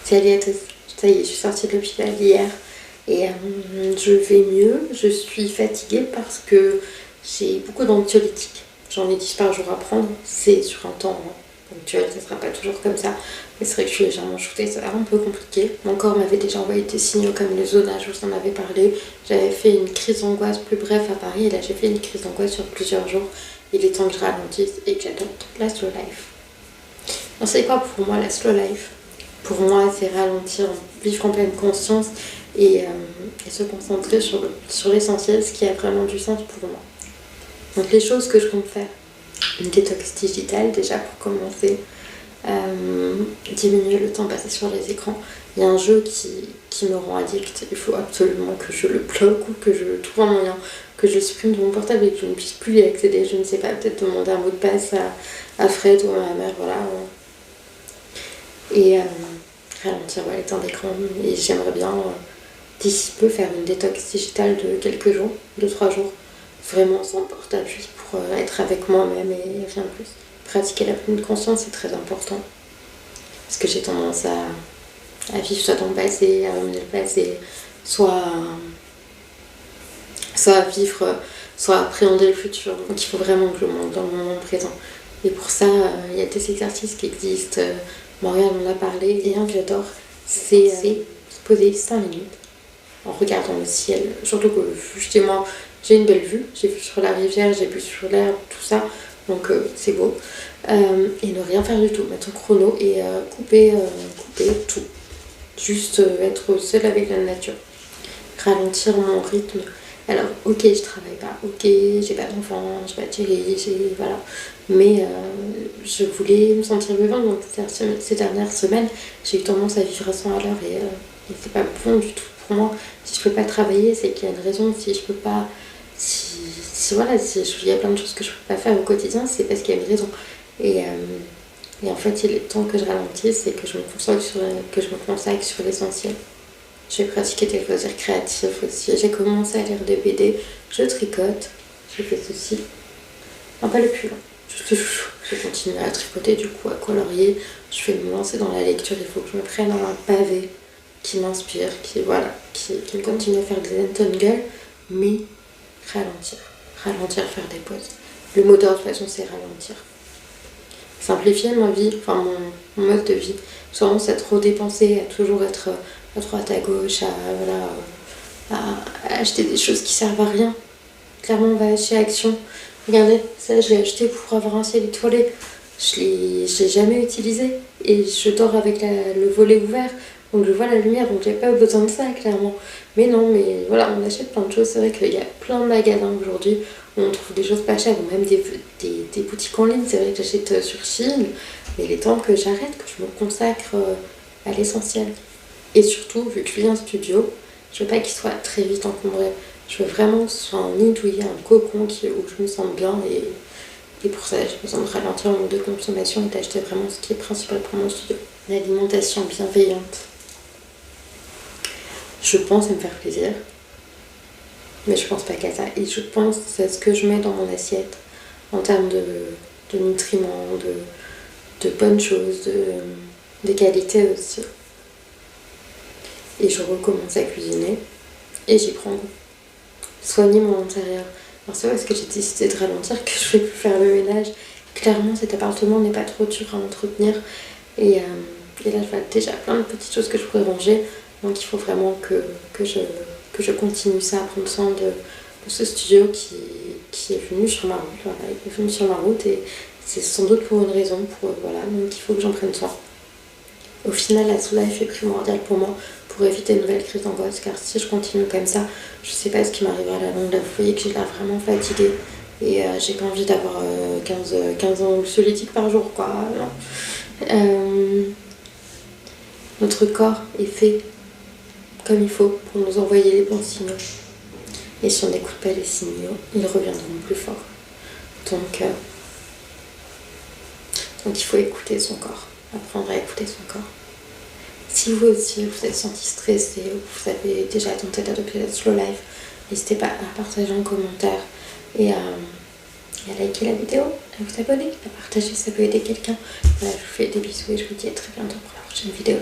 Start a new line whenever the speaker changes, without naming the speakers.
Salut à tous, ça y est, je suis sortie de l'hôpital hier et je vais mieux. Je suis fatiguée parce que j'ai beaucoup d'anxiolytiques. J'en ai 10 par jour à prendre, c'est sur un temps ponctuel, ça sera pas toujours comme ça. Mais c'est vrai que je suis légèrement shootée, c'est un peu compliqué. Mon corps m'avait déjà envoyé des signaux comme le zonage, je vous en avais parlé. J'avais fait une crise d'angoisse plus bref à Paris et là j'ai fait une crise d'angoisse sur plusieurs jours. Il est temps que je ralentisse et que j'adopte la slow life. Alors c'est quoi pour moi la slow life? Pour moi, c'est ralentir, vivre en pleine conscience et se concentrer sur l'essentiel, ce qui a vraiment du sens pour moi. Donc les choses que je compte faire, une détox digitale déjà pour commencer, diminuer le temps passé sur les écrans. Il y a un jeu qui me rend addict, il faut absolument que je le bloque ou que je trouve un moyen, que je supprime de mon portable et que je ne puisse plus y accéder. Je ne sais pas, peut-être demander un mot de passe à Fred ou à ma mère, voilà. Et ralentir les temps d'écran. Et j'aimerais bien, d'ici peu, faire une détox digitale de quelques jours, 2-3 jours, vraiment sans portable, juste pour être avec moi-même et rien de plus. Pratiquer la pleine conscience, c'est très important. Parce que j'ai tendance à vivre soit dans le passé, à amener le passé, soit à vivre, soit à appréhender le futur. Donc il faut vraiment que je monte dans le moment présent. Et pour ça, il y a des exercices qui existent. Morgane en a parlé. Et un que j'adore, c'est se poser 5 minutes en regardant le ciel. Surtout que chez moi, j'ai une belle vue. J'ai vu sur la rivière, j'ai vu sur l'herbe, tout ça. Donc c'est beau. Et ne rien faire du tout. Mettre un chrono et couper tout. Juste être seule avec la nature. Ralentir mon rythme. Alors, ok, je travaille pas, ok, j'ai pas d'enfant, j'ai pas de chérie, voilà. Mais je voulais me sentir vivante, donc ces dernières semaines, j'ai eu tendance à vivre à 100 à l'heure et c'est pas bon du tout pour moi. Si je peux pas travailler, c'est qu'il y a une raison. Si je peux pas, voilà, il y a plein de choses que je peux pas faire au quotidien, c'est parce qu'il y a une raison. Et en fait, il est temps que je ralentisse et que je me consacre sur l'essentiel. J'ai pratiqué des loisirs créatifs aussi. J'ai commencé à lire des BD. Je tricote. J'ai fait ceci. Non, pas le pull. Juste le chouchou. J'ai continué à tricoter, du coup, à colorier. Je vais me lancer dans la lecture. Il faut que je me prenne un pavé qui m'inspire, qui me continue à faire des entangles, mais ralentir. Ralentir, faire des pauses. Le mot d'ordre, de toute façon, c'est ralentir. Simplifier ma vie, enfin mon mode de vie. J'ai tendance à trop dépenser, à toujours être à droite, à gauche, à acheter des choses qui servent à rien. Clairement, on va chez Action. Regardez, ça, je l'ai acheté pour avoir un ciel étoilé. Je l'ai jamais utilisé. Et je dors avec le volet ouvert. Donc je vois la lumière, donc j'ai pas besoin de ça, clairement. Mais non, mais voilà, on achète plein de choses. C'est vrai qu'il y a plein de magasins aujourd'hui où on trouve des choses pas chères, ou même des boutiques en ligne. C'est vrai que j'achète sur Shein. Mais il est temps que j'arrête, que je me consacre à l'essentiel. Et surtout, vu que je vis en studio, je veux pas qu'il soit très vite encombré. Je veux vraiment que ce soit un nid douillet, un cocon où je me sente bien. Et pour ça, j'ai besoin de ralentir mon mode de consommation et d'acheter vraiment ce qui est principal pour mon studio. Une alimentation bienveillante. Je pense me faire plaisir. Mais je pense pas qu'à ça. Et je pense à ce que je mets dans mon assiette en termes de nutriments, de bonnes choses, de qualité aussi. Et je recommence à cuisiner et j'y prends goût. Soigner mon intérieur. Alors c'est parce que j'ai décidé de ralentir que je vais plus faire le ménage. Clairement, cet appartement n'est pas trop dur à entretenir et là je vois déjà plein de petites choses que je pourrais ranger. Donc il faut vraiment que je continue ça, à prendre soin de ce studio qui est venu sur ma route. Voilà, il est venu sur ma route et c'est sans doute pour une raison. Voilà, donc il faut que j'en prenne soin. Au final, la slow life est primordiale pour moi pour éviter une nouvelle crise d'angoisse, car si je continue comme ça, je sais pas ce qui m'arrivera à la longue. Là, vous voyez que j'ai l'air vraiment fatiguée et j'ai pas envie d'avoir 15 anxiolytiques par jour, quoi. Non. Notre corps est fait comme il faut pour nous envoyer les bons signaux. Et si on n'écoute pas les signaux, ils reviendront plus forts. Donc il faut écouter son corps, apprendre à écouter son corps. Si vous aussi vous êtes senti stressé ou vous avez déjà tenté d'adopter la slow life, n'hésitez pas à partager en commentaire et à liker la vidéo, à vous abonner, à partager si ça peut aider quelqu'un. Voilà, je vous fais des bisous et je vous dis à très bientôt pour la prochaine vidéo.